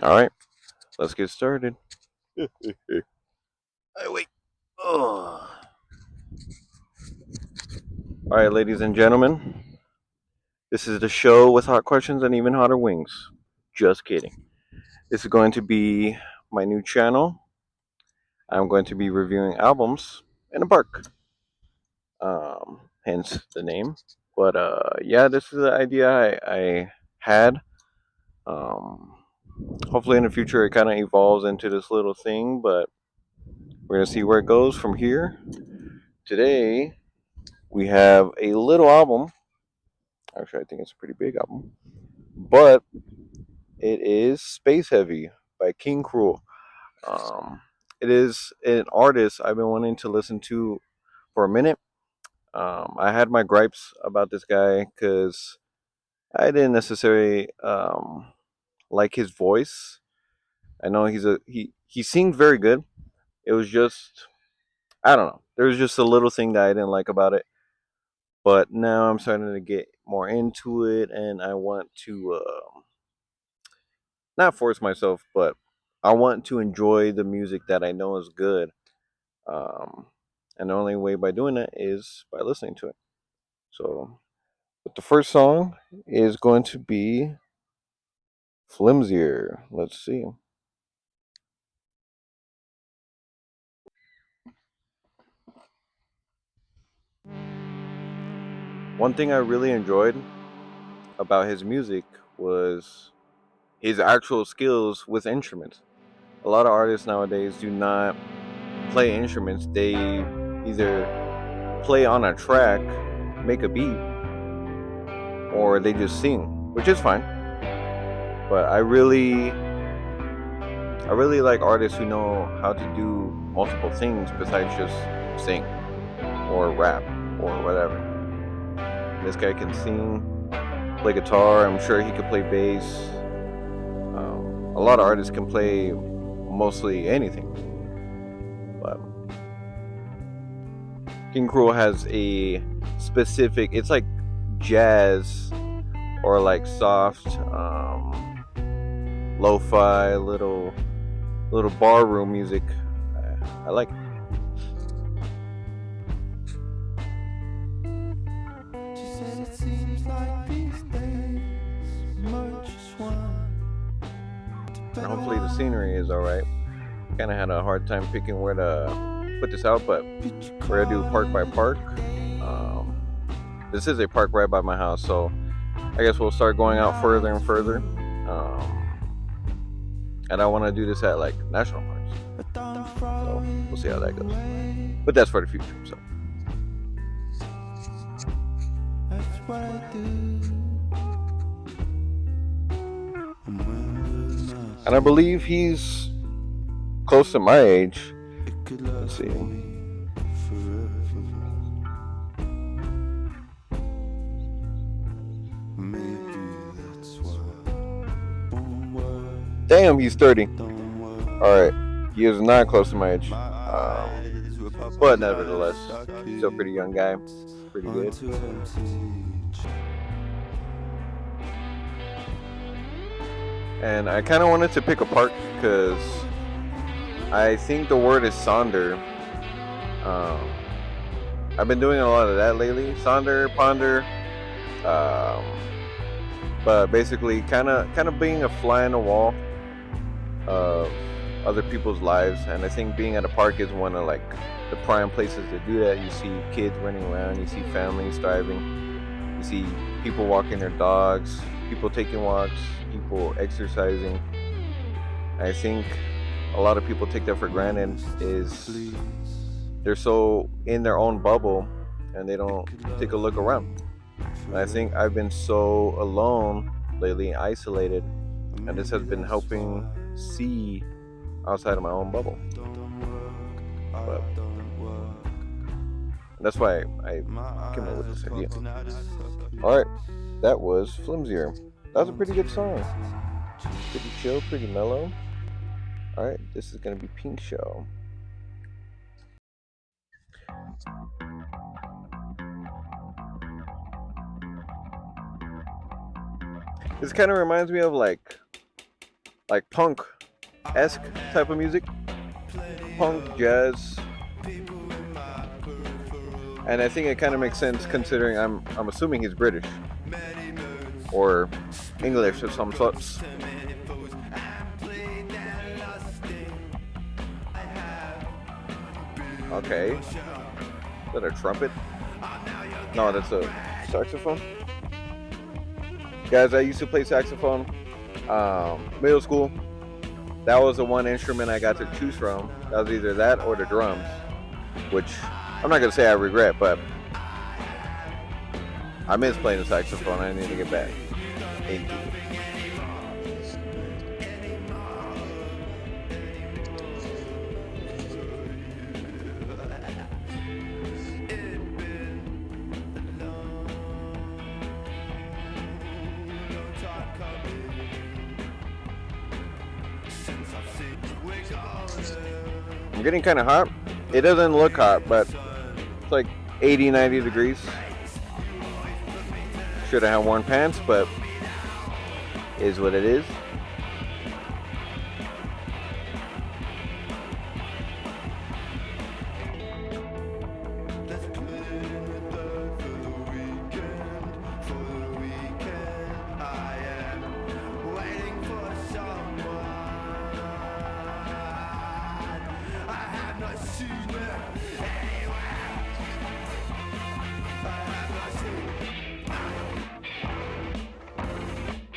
All right, let's get started. I wait. Oh. All right, ladies and gentlemen, this is the show with hot questions and even hotter wings. Just kidding. This is going to be my new channel. I'm going to be reviewing albums in a park. Hence the name. But yeah, this is the idea I had. Um, Hopefully, in the future, it kind of evolves into this little thing, but we're gonna see where it goes from here. Today, we have a little album. Actually, I think it's a pretty big album, but it is Space Heavy by King Krule. Um, it is an artist I've been wanting to listen to for a minute. I had my gripes about this guy because I didn't necessarily like his voice. I know he seemed very good. It was just I don't know. There was just a little thing that I didn't like about it. But now I'm starting to get more into it, and I want to not force myself, but I want to enjoy the music that I know is good. Um, and the only way by doing that is by listening to it. So, but the first song is going to be Flimsier. Let's see. One thing I really enjoyed about his music was his actual skills with instruments. A lot of artists nowadays do not play instruments. They either play on a track, make a beat, or they just sing, which is fine. But I really like artists who know how to do multiple things besides just sing or rap or whatever. This guy can sing, play guitar. I'm sure he could play bass. A lot of artists can play mostly anything, but King Krule has a specific. It's like jazz or like soft, lo-fi, little barroom music. I like. And hopefully the scenery is all right. Kind of had a hard time picking where to put this out, but we're gonna do park by park. Um, this is a park right by my house, so I guess we'll start going out further and further. And I want to do this at like national parks, so we'll see how that goes. But that's for the future. So. And I believe he's close to my age. Let's see. Damn, he's 30. Alright, he is not close to my age. But nevertheless, still a pretty young guy. Pretty good. And I kind of wanted to pick a park because I think the word is sonder. Um, I've been doing a lot of that lately. Sonder, ponder. Um, but basically, kind of being a fly on the wall of other people's lives. And I think being at a park is one of like the prime places to do that. You see kids running around. You see families thriving. You see people walking their dogs. People taking walks. People exercising. I think a lot of people take that for granted is they're so in their own bubble and they don't take a look around. And I think I've been so alone lately, isolated, and this has been helping see outside of my own bubble. But that's why I came up with this idea. Alright, that was Flimsier. That was a pretty good song. Pretty chill, pretty mellow. Alright, this is gonna be Pink Show. This kind of reminds me of like like punk-esque type of music, punk jazz, and I think it kind of makes sense considering I'm assuming he's British or English of some sorts. Okay, is that a trumpet? No, that's a saxophone. Guys, I used to play saxophone, middle school. That was the one instrument I got to choose from. That was either that or the drums, which I'm not gonna say I regret, but I miss playing the saxophone. I need to get back into it. I'm getting kind of hot. It doesn't look hot, but it's like 80, 90 degrees. Should have worn pants, but is what it is.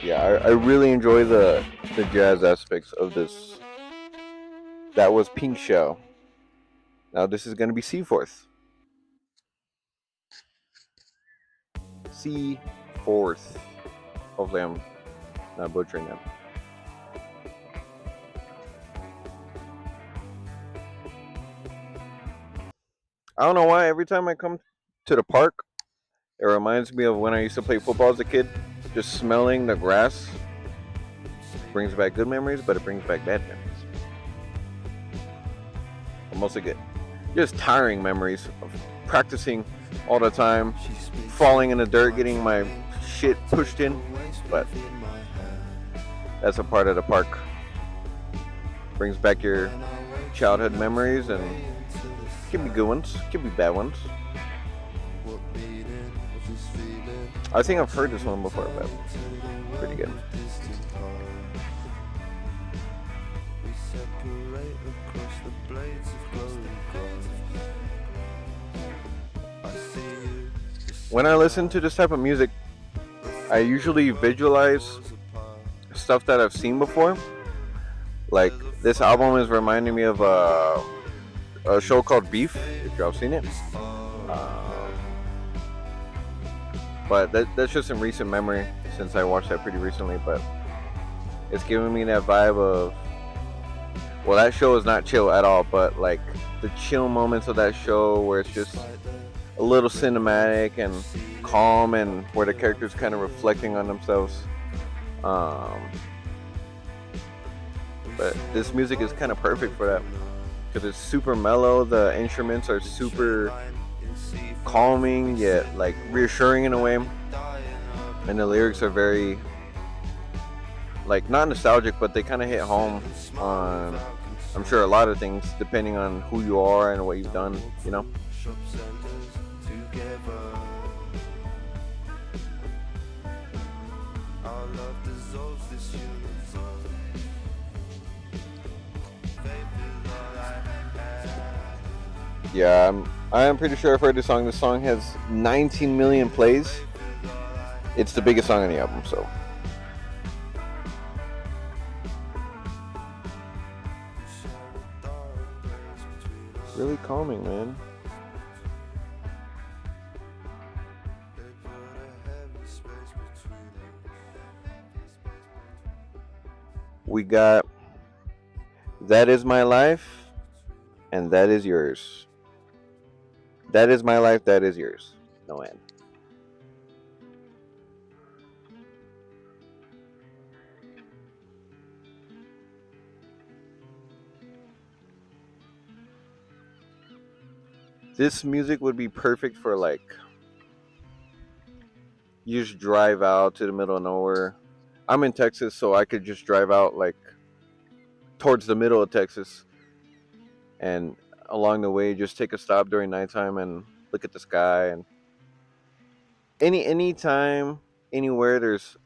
Yeah, I really enjoy the jazz aspects of this. That was Pink Shell. Now this is gonna be Seaforth. Seaforth. Hopefully I'm not butchering them. I don't know why every time I come to the park, it reminds me of when I used to play football as a kid. Just smelling the grass brings back good memories, but it brings back bad memories. But mostly good. Just tiring memories of practicing all the time, falling in the dirt, getting my shit pushed in. But that's a part of the park. Brings back your childhood memories and could be good ones, could be bad ones. I think I've heard this one before, but pretty good. When I listen to this type of music, I usually visualize stuff that I've seen before. Like this album is reminding me of a show called Beef, if y'all seen it. But that's just in recent memory since I watched that pretty recently. But it's giving me that vibe of, well, that show is not chill at all, but like the chill moments of that show where it's just a little cinematic and calm and where the characters kind of reflecting on themselves. But this music is kind of perfect for that because it's super mellow. The instruments are super calming yet like reassuring in a way, and the lyrics are very like not nostalgic, but they kind of hit home on, I'm sure, a lot of things depending on who you are and what you've done, you know. Yeah, I am pretty sure I've heard this song. This song has 19 million plays. It's the biggest song on the album, so. Really calming, man. We got That Is My Life and That Is Yours. That is my life, that is yours. No end. This music would be perfect for like, you just drive out to the middle of nowhere. I'm in Texas, so I could just drive out like towards the middle of Texas, and along the way, just take a stop during nighttime and look at the sky. And anytime, anywhere, there's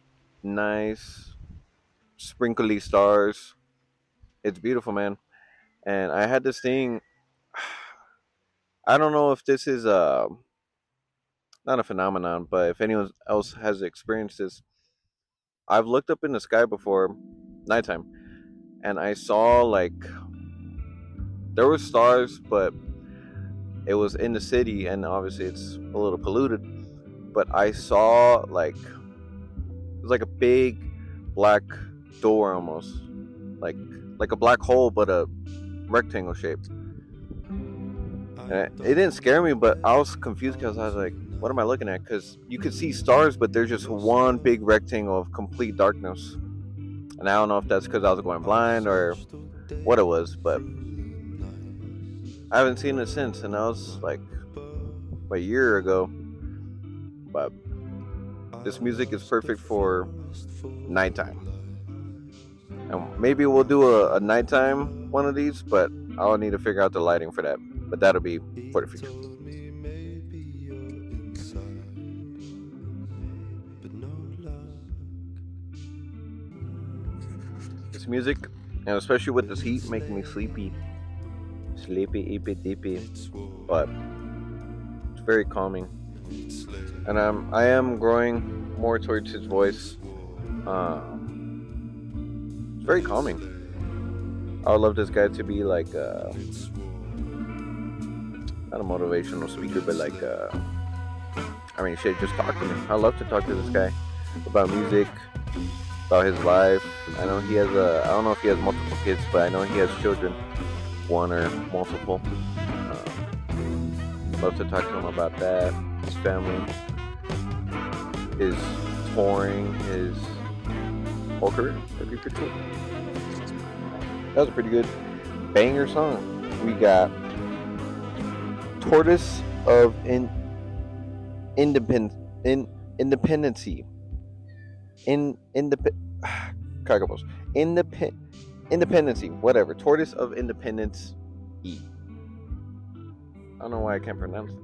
nice sprinkly stars. It's beautiful, man. And I had this thing. I don't know if this is not a phenomenon, but if anyone else has experienced this, I've looked up in the sky before, nighttime, and I saw like there were stars, but it was in the city, and obviously it's a little polluted. But I saw like it was like a big black door almost, like like a black hole, but a rectangle shape. And it didn't scare me, but I was confused because I was like, "What am I looking at?" Because you could see stars, but there's just one big rectangle of complete darkness. And I don't know if that's because I was going blind or what it was, but I haven't seen it since, and that was like a year ago. But this music is perfect for nighttime. And maybe we'll do a nighttime one of these, but I'll need to figure out the lighting for that. But that'll be for the future. This music, and especially with this heat, making me sleepy, eepy deepy. But it's very calming, and I am growing more towards his voice. It's very calming. I would love this guy to be like not a motivational speaker, but like I mean, shit, just talk to me. I love to talk to this guy about music, about his life. I know he has I don't know if he has multiple kids, but I know he has children, one or multiple. Love to talk to him about that, his family, his touring, his whole career. That'd be pretty cool. That was a pretty good banger song. We got Tortoise of Independency. Independency, whatever. Tortoise of Independence E. I don't know why I can't pronounce it.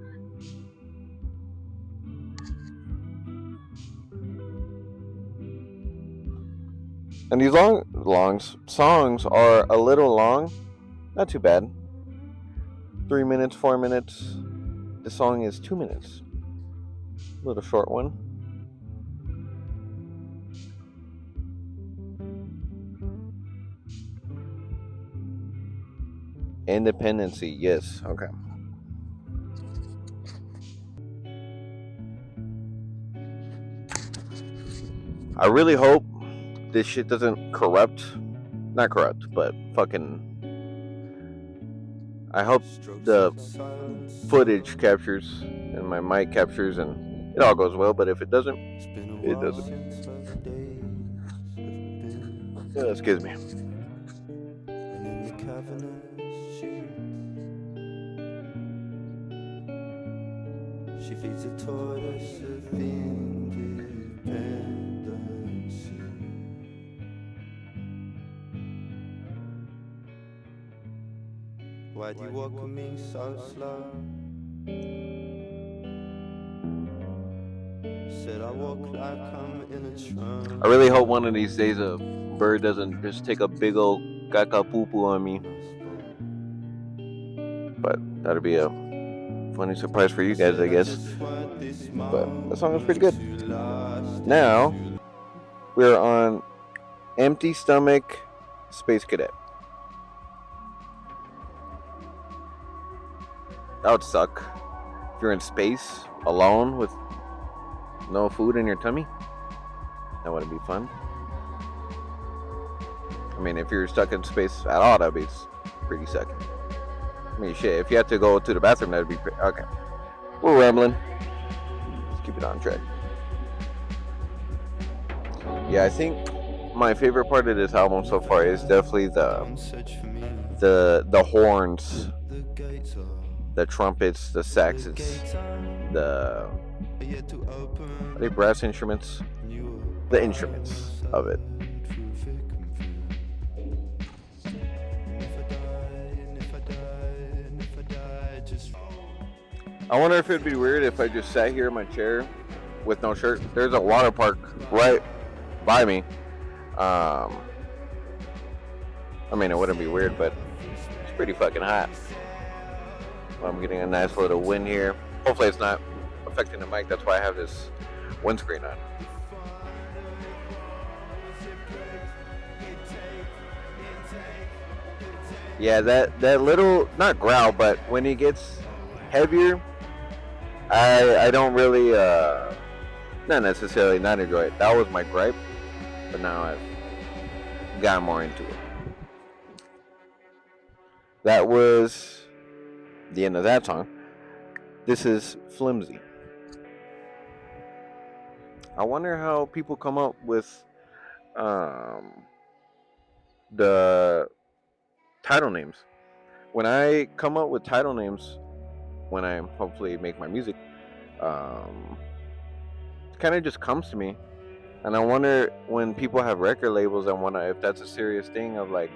And these long songs are a little long. Not too bad. 3 minutes, 4 minutes. The song is 2 minutes. A little short one. Independency, yes, okay. I really hope this shit doesn't not corrupt, but fucking, I hope the footage captures and my mic captures and it all goes well, but if it doesn't, it doesn't. Yeah, excuse me. She feeds a tortoise of independence. Why do you walk with me so slow? Said I walk like I'm in a trance. I really hope one of these days a bird doesn't just take a big old caca poo poo on me. But that'll be a funny surprise for you guys, I guess. But that song was pretty good. Now we're on Empty Stomach, Space Cadet. That would suck if you're in space alone with no food in your tummy. That wouldn't be fun. I mean, if you're stuck in space at all, that'd be pretty sucky. I mean, shit, if you had to go to the bathroom, that'd be okay. We're rambling. Let's keep it on track. Yeah, I think my favorite part of this album so far is definitely the horns, the trumpets, the saxes, are they brass instruments? The instruments of it. I wonder if it'd be weird if I just sat here in my chair with no shirt. There's a water park right by me. I mean, it wouldn't be weird, but it's pretty fucking hot. I'm getting a nice little wind here. Hopefully it's not affecting the mic. That's why I have this windscreen on. Yeah, that little, not growl, but when it gets heavier, I don't really, not necessarily not enjoy it. That was my gripe, but now I've gotten more into it. That was the end of that song. This is Flimsy. I wonder how people come up with the title names. When I come up with title names, when I hopefully make my music, it kind of just comes to me. And I wonder when people have record labels, I wonder if that's a serious thing of like,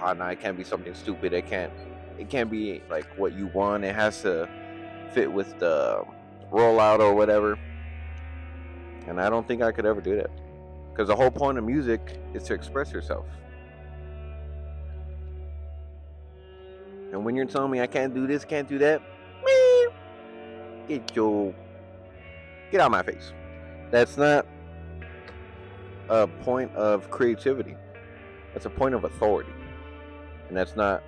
oh no, it can't be something stupid. It can't be like what you want. It has to fit with the rollout or whatever. And I don't think I could ever do that. Because the whole point of music is to express yourself. And when you're telling me I can't do this, can't do that, get out of my face. That's not a point of creativity. That's a point of authority. And that's not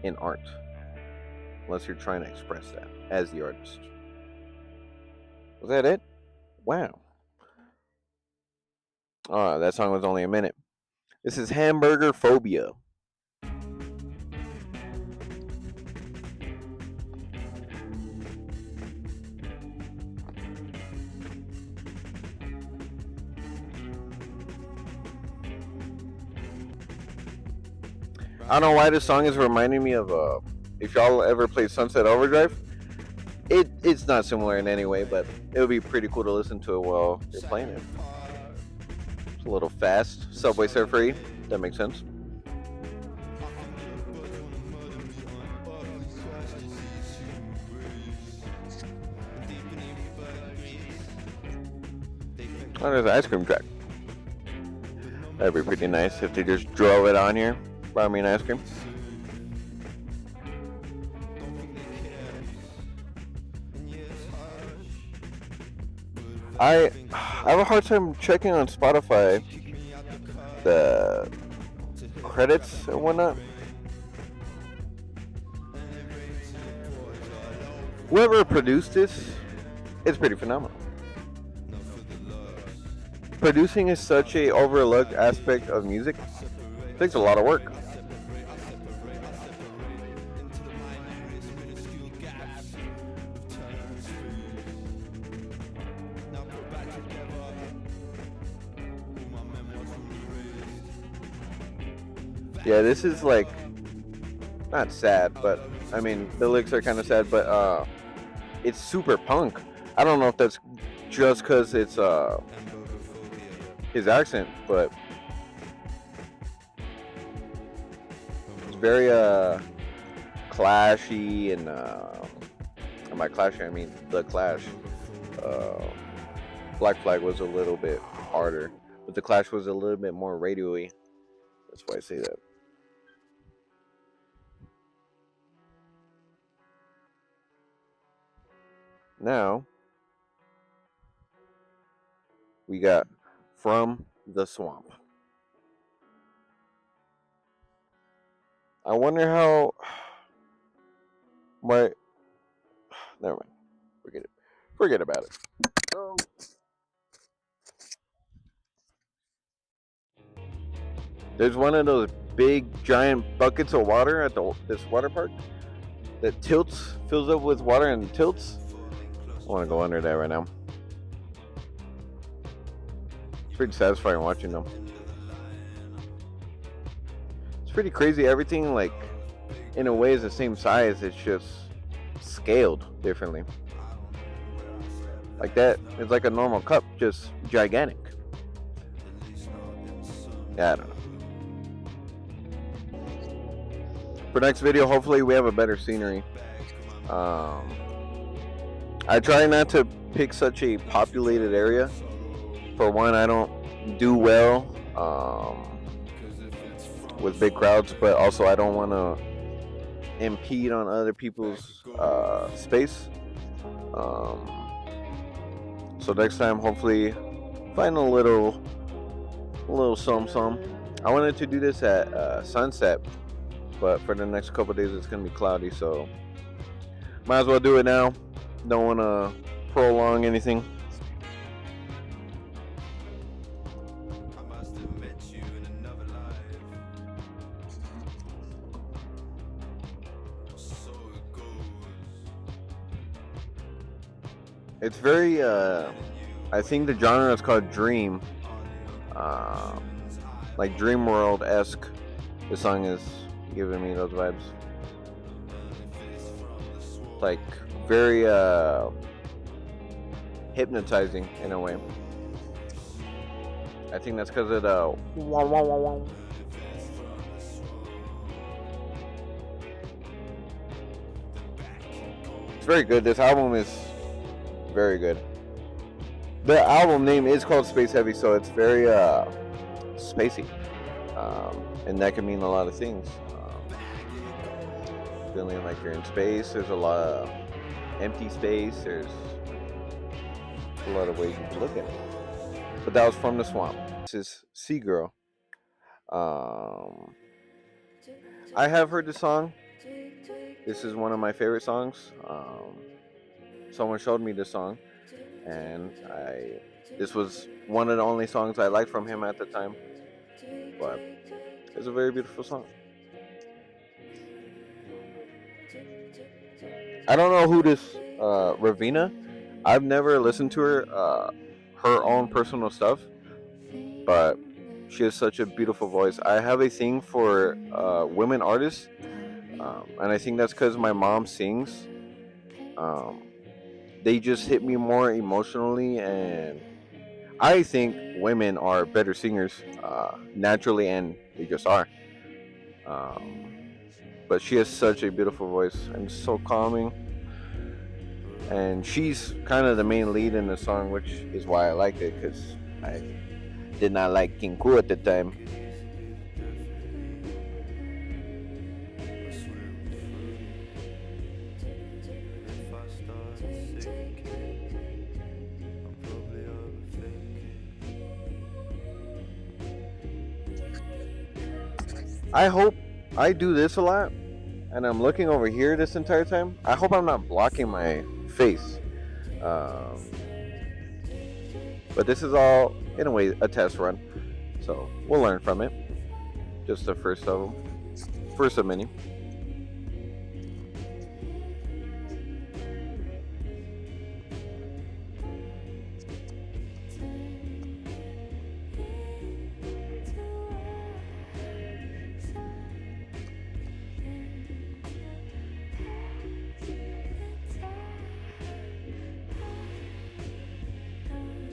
in art. Unless you're trying to express that as the artist. Was that it? Wow. Oh, that song was only a minute. This is Hamburger Phobia. I don't know why this song is reminding me of if y'all ever played Sunset Overdrive. It's not similar in any way, but it would be pretty cool to listen to it while you're playing it. It's a little fast. Subway Surfer. That makes sense. Oh, there's an ice cream truck. That'd be pretty nice if they just drove it on here. Brought me an ice cream. I have a hard time checking on Spotify the credits and whatnot. Whoever produced this, it's pretty phenomenal. Producing is such a overlooked aspect of music. It takes a lot of work. Yeah, this is like not sad, but I mean the lyrics are kind of sad, but it's super punk. I don't know if that's just because it's his accent, but it's very clashy and and by clashy I mean the Clash. Black Flag was a little bit harder, but the Clash was a little bit more radio-y. That's why I say that. Now we got From the Swamp. I wonder how my never mind. Forget it. Forget about it. There's one of those big giant buckets of water at this water park that tilts, fills up with water and tilts. I want to go under that right now. It's pretty satisfying watching them. It's pretty crazy. Everything, like, in a way is the same size. It's just scaled differently. Like that, it's like a normal cup, just gigantic. Yeah, I don't know. For next video, hopefully we have a better scenery. I try not to pick such a populated area. For one, I don't do well with big crowds, but also I don't want to impede on other people's space. Um, so next time, hopefully, find a little some. I wanted to do this at sunset, but for the next couple days it's gonna be cloudy, so might as well do it now. Don't want to prolong anything. It's very I think the genre is called dream, um, like dream world esque. The song is giving me those vibes, like very hypnotizing in a way. I think that's because of the wow, wow, wow, wow. It's very good. This album is very good. The album name is called Space Heavy, so it's very spacey, and that can mean a lot of things. Feeling like you're in space. There's a lot of empty space. There's a lot of ways you can look at it. But that was From the Swamp. This is Sea Girl. Um, I have heard the song. This is one of my favorite songs. Someone showed me this song, and this was one of the only songs I liked from him at the time. But it's a very beautiful song. I don't know who this Ravina. I've never listened to her own personal stuff, but she has such a beautiful voice. I have a thing for women artists, and I think that's because my mom sings. Um, they just hit me more emotionally, and I think women are better singers naturally, and they just are. Um, but she has such a beautiful voice and so calming. And she's kind of the main lead in the song, which is why I liked it, because I did not like King Krule at the time. I hope I do this a lot, and I'm looking over here this entire time. I hope I'm not blocking my face. Um, but this is all, in a way, a test run. So we'll learn from it. Just the first of them. First of many.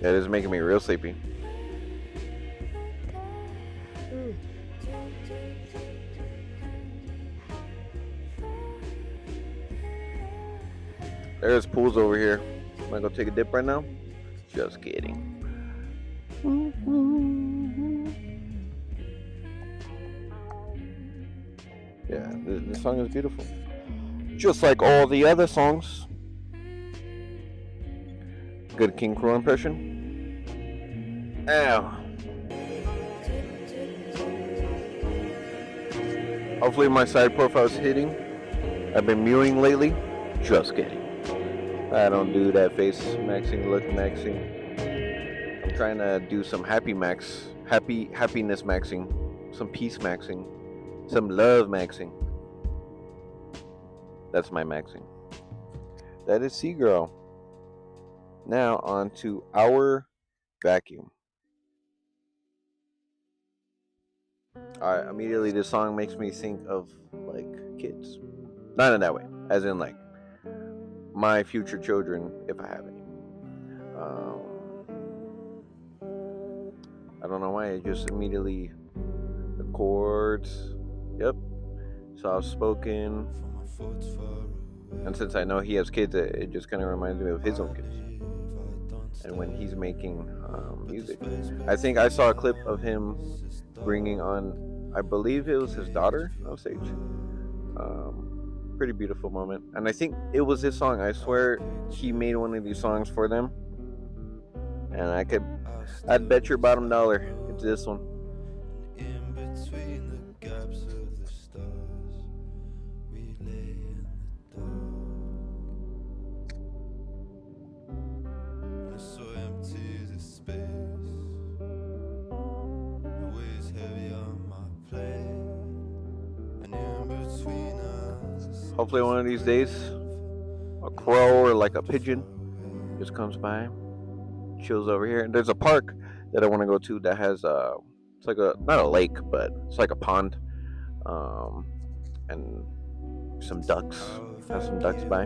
That is making me real sleepy. There's pools over here. Am I gonna take a dip right now? Just kidding. Yeah, this song is beautiful. Just like all the other songs. Good King Krule impression. Ow. Hopefully my side profile is hitting. I've been mewing lately. Just kidding. I don't do that face maxing, look maxing. I'm trying to do some happiness maxing, some peace maxing, some love maxing. That's my maxing. That is Sea Girl. Now on to our vacuum. Immediately this song makes me think of like kids. Not in that way, as in like my future children, if I have any. I don't know why, it just immediately, the chords, yep, soft spoken, And since I know he has kids, it just kind of reminds me of his own kids and when he's making music. I think I saw a clip of him bringing on, I believe it was his daughter on stage. Pretty beautiful moment. And I think it was this song. I swear he made one of these songs for them. And I'd bet your bottom dollar it's this one. In between the gaps of the stars, we lay in the dark. And it's so empty the space. It weighs heavy on my plate. And in between us. Hopefully one of these days, a crow or like a pigeon just comes by, chills over here. There's a park that I want to go to that has it's like a not a lake, but it's like a pond, and some ducks. Have some ducks by.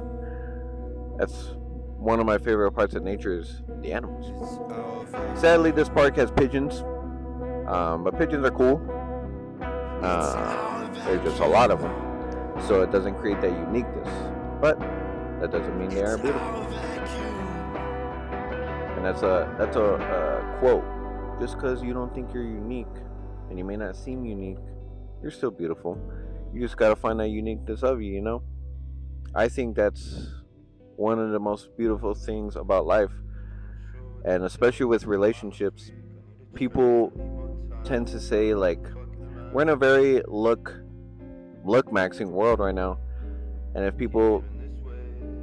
That's one of my favorite parts of nature is the animals. Sadly, this park has pigeons, but pigeons are cool. There's just a lot of them, so it doesn't create that uniqueness. But that doesn't mean they aren't beautiful. And that's a quote. Just because you don't think you're unique, and you may not seem unique, you're still beautiful. You just gotta find that uniqueness of you, you know? I think that's one of the most beautiful things about life. And especially with relationships, people tend to say, like, we're in a very look maxing world right now. And if people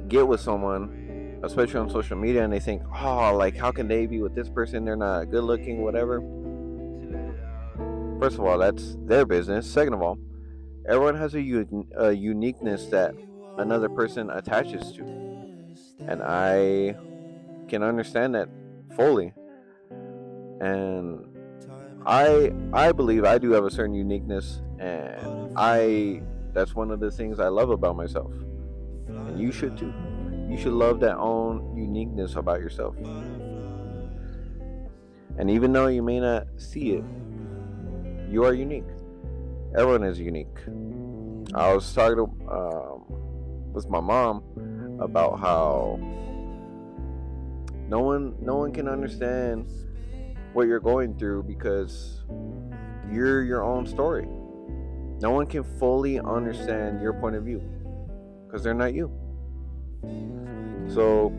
get with someone, especially on social media, and they think, oh, like, how can they be with this person? They're not good looking, whatever. First of all, that's their business. Second of all, everyone has a uniqueness that another person attaches to. And I can understand that fully. And I believe I do have a certain uniqueness, and that's one of the things I love about myself. And you should too. You should love that own uniqueness about yourself. And even though you may not see it, you are unique. Everyone is unique. I was talking with my mom about how no one can understand what you're going through because you're your own story. No one can fully understand your point of view because they're not you. So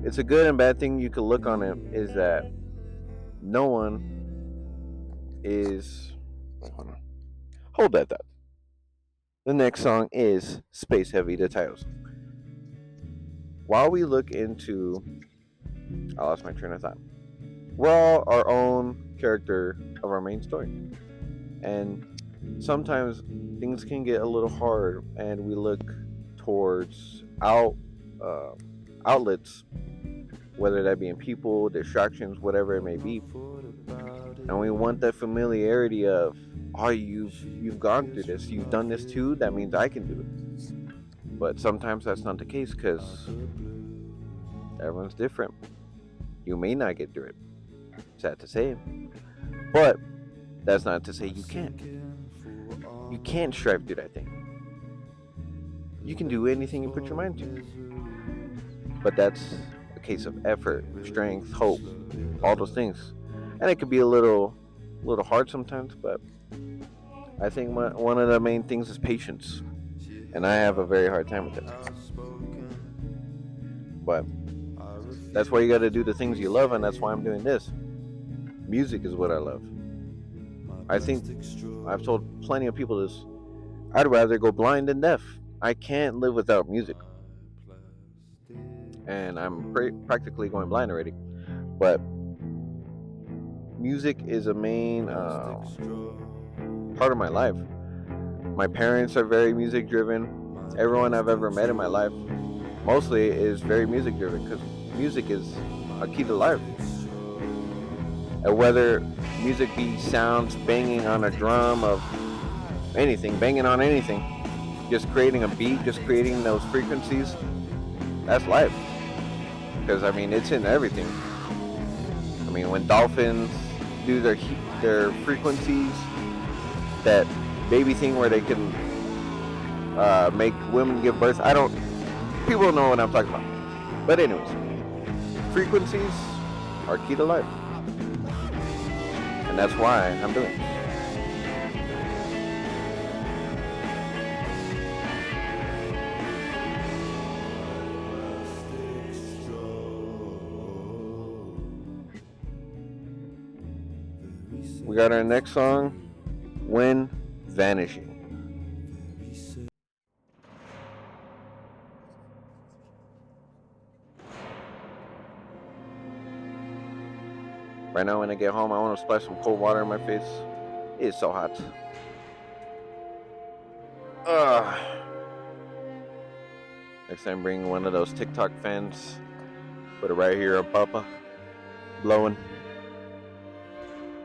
it's a good and bad thing you could look on it is that no one is. Wait, hold on. Hold that thought. The next song is Space Heavy, the title song. While we look into, I lost my train of thought. We're all our own character of our main story, and sometimes things can get a little hard, and we look towards outlets, whether that be in people, distractions, whatever it may be, and we want that familiarity of, oh, you've gone through this, you've done this too, that means I can do it. But sometimes that's not the case because everyone's different. You may not get through it. Sad to say, but that's not to say you can't. You can't strive through that thing. You can do anything you put your mind to. But that's a case of effort, strength, hope, all those things. And it could be a little hard sometimes, but I think one of the main things is patience. And I have a very hard time with it. But that's why you got to do the things you love, and that's why I'm doing this. Music is what I love. I think I've told plenty of people this. I'd rather go blind than deaf. I can't live without music. And I'm practically going blind already. But music is a main part of my life. My parents are very music driven. Everyone I've ever met in my life mostly is very music driven because music is a key to life. And whether music be sounds banging on a drum of anything, banging on anything, just creating a beat, just creating those frequencies, that's life. Because I mean, it's in everything. I mean, when dolphins do their frequencies, that baby thing where they can make women give birth. I don't. People know what I'm talking about. But anyways, frequencies are key to life, and that's why I'm doing it. We got our next song, When Vanishing. Right now when I get home, I want to splash some cold water in my face. It's so hot. Ugh. Next time bring one of those TikTok fans. Put it right here up, Papa. Blowing.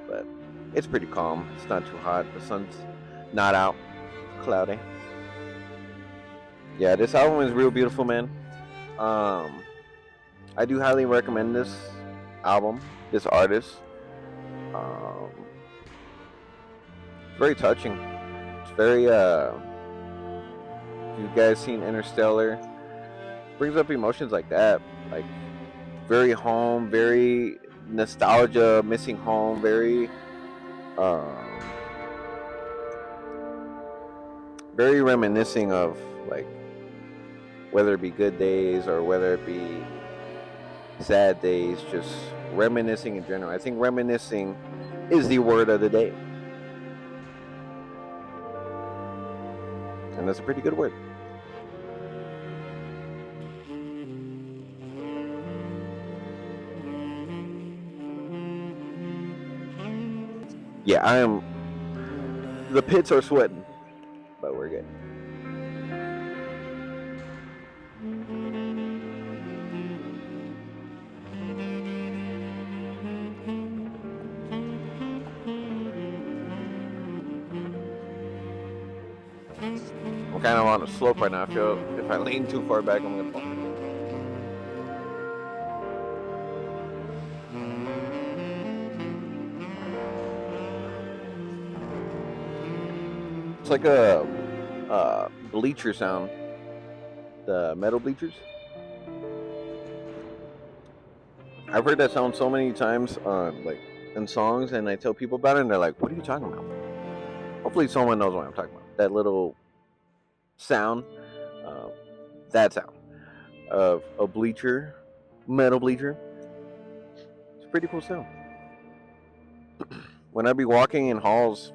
But it's pretty calm. It's not too hot. The sun's not out. It's cloudy. Yeah, this album is real beautiful, man. I do highly recommend this album, this artist. Very touching. It's very if you guys seen Interstellar, brings up emotions like that, like very home, very nostalgia, missing home, very very reminiscing of like whether it be good days or whether it be sad days, just reminiscing in general. I think reminiscing is the word of the day. And that's a pretty good word. Yeah, I am. The pits are sweating, but we're good. I'm kind of on a slope right now. I feel if I lean too far back, I'm gonna fall. It's like a bleacher sound. The metal bleachers. I've heard that sound so many times on like in songs, and I tell people about it, and they're like, "What are you talking about?" Hopefully, someone knows what I'm talking about. That little sound, uh, that sound of a bleacher, metal bleacher. It's a pretty cool sound. When I be walking in halls,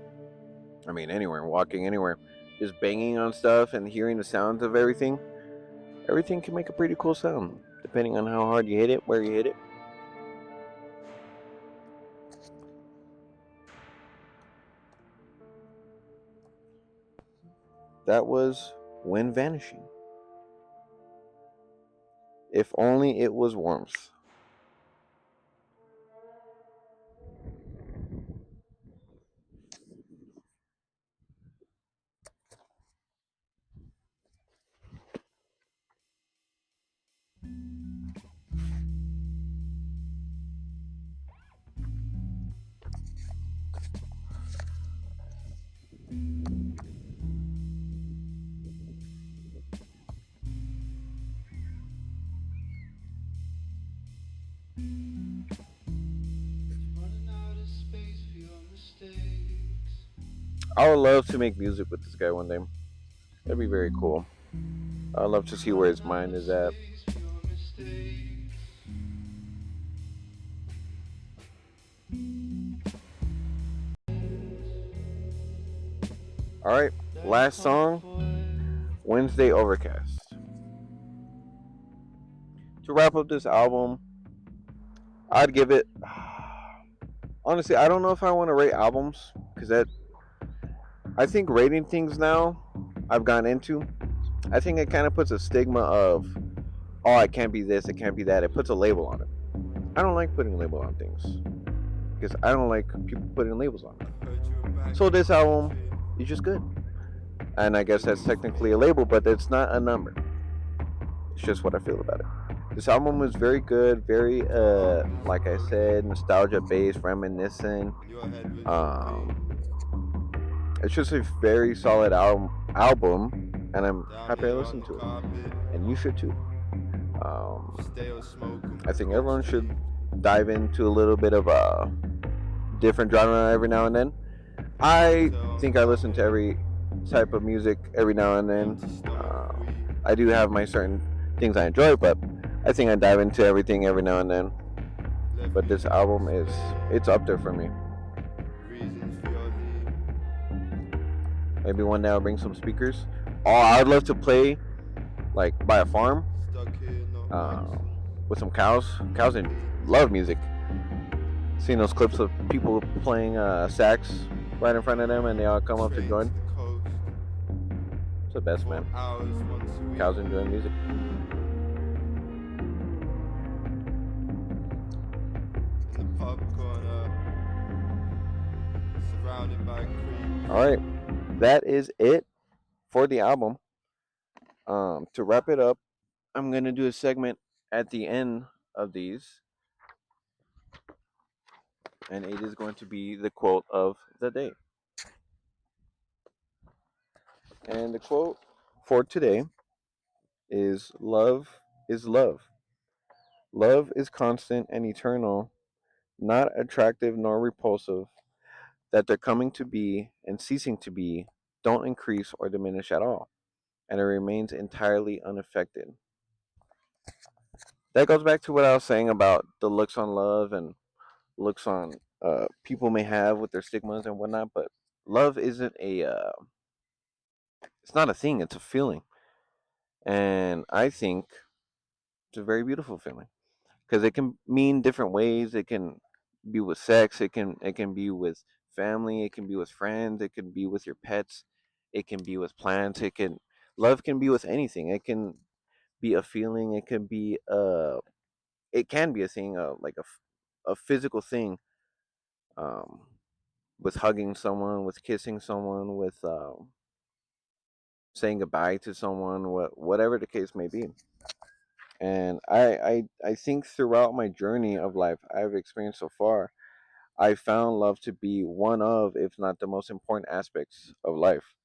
I mean anywhere, walking anywhere, just banging on stuff and hearing the sounds of everything, everything can make a pretty cool sound, depending on how hard you hit it, where you hit it. That was When Vanishing. If only it was warmth. I would love to make music with this guy one day. That'd be very cool. I'd love to see where his mind is at. Alright, last song, Wednesday Overcast. To wrap up this album, I'd give it. Honestly, I don't know if I want to rate albums, because I think rating things now, I've gone into, I think it kind of puts a stigma of, oh, it can't be this, it can't be that. It puts a label on it. I don't like putting a label on things, because I don't like people putting labels on it. So this album is just good. And I guess that's technically a label, but it's not a number. It's just what I feel about it. This album was very good, very, like I said, nostalgia based, reminiscent. It's just a very solid album. and I'm happy I listened to it, and you should too. Um, I think everyone should dive into a little bit of a different genre every now and then. I think I listen to every type of music every now and then. I do have my certain things I enjoy, but I think I dive into everything every now and then. But this album is it's up there for me. Maybe one day I'll bring some speakers. Oh, I'd love to play like by a farm uh, with some cows. Cows love music. Seen those clips of people playing sax right in front of them, and they all come up to join. It's the best, man. Cows enjoying music. All right, that is it for the album. To wrap it up, I'm gonna do a segment at the end of these, and it is going to be the quote of the day. And the quote for today is love is love. Love is constant and eternal, not attractive nor repulsive, that their coming to be and ceasing to be don't increase or diminish at all, and it remains entirely unaffected. That goes back to what I was saying about the looks on love and looks on people may have with their stigmas and whatnot, but love isn't it's not a thing, it's a feeling. And I think it's a very beautiful feeling because it can mean different ways. It can be with sex. It can be with family. It can be with friends. It can be with your pets. It can be with plants. Love can be with anything. It can be a feeling. It can be a thing. Like a physical thing. Um, with hugging someone, with kissing someone, with saying goodbye to someone, whatever the case may be. And I think throughout my journey of life I've experienced so far, I found love to be one of, if not the most important aspects of life.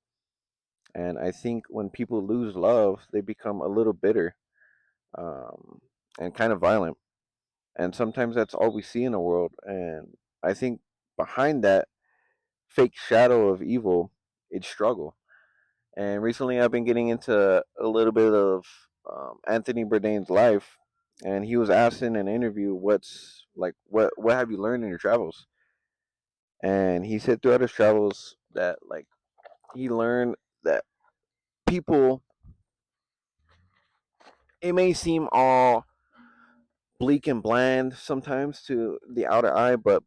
And I think when people lose love, they become a little bitter, um, and kind of violent. And sometimes that's all we see in the world. And I think behind that fake shadow of evil, it's struggle. And recently, I've been getting into a little bit of Anthony Bourdain's life, and he was asked in an interview, what have you learned in your travels?" And he said throughout his travels that he learned that people, it may seem all bleak and bland sometimes to the outer eye, but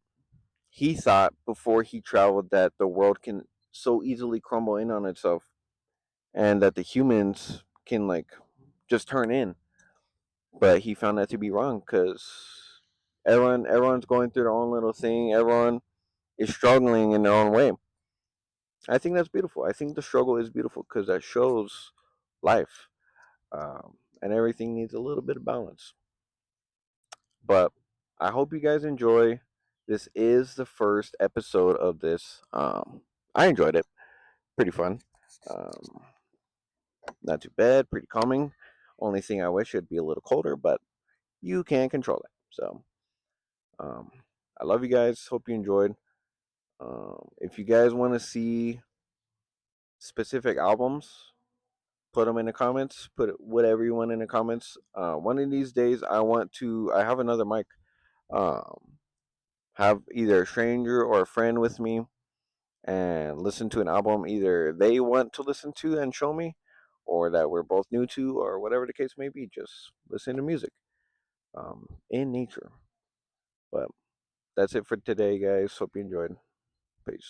he thought before he traveled that the world can so easily crumble in on itself, and that the humans can just turn in. But he found that to be wrong because everyone's going through their own little thing. Everyone is struggling in their own way. I think that's beautiful. I think the struggle is beautiful because that shows life, and everything needs a little bit of balance. But I hope you guys enjoy. This is the first episode of this. I enjoyed it. Pretty fun. Um, Not too bad. Pretty calming. Only thing I wish it'd be a little colder, but you can't control it. So Um, I love you guys. Hope you enjoyed. If you guys want to see specific albums, put them in the comments. Put whatever you want in the comments. One of these days, I want to. I have another mic. Um, have either a stranger or a friend with me and listen to an album either they want to listen to and show me, or that we're both new to, or whatever the case may be. Just listen to music in nature. But that's it for today, guys. Hope you enjoyed. Peace.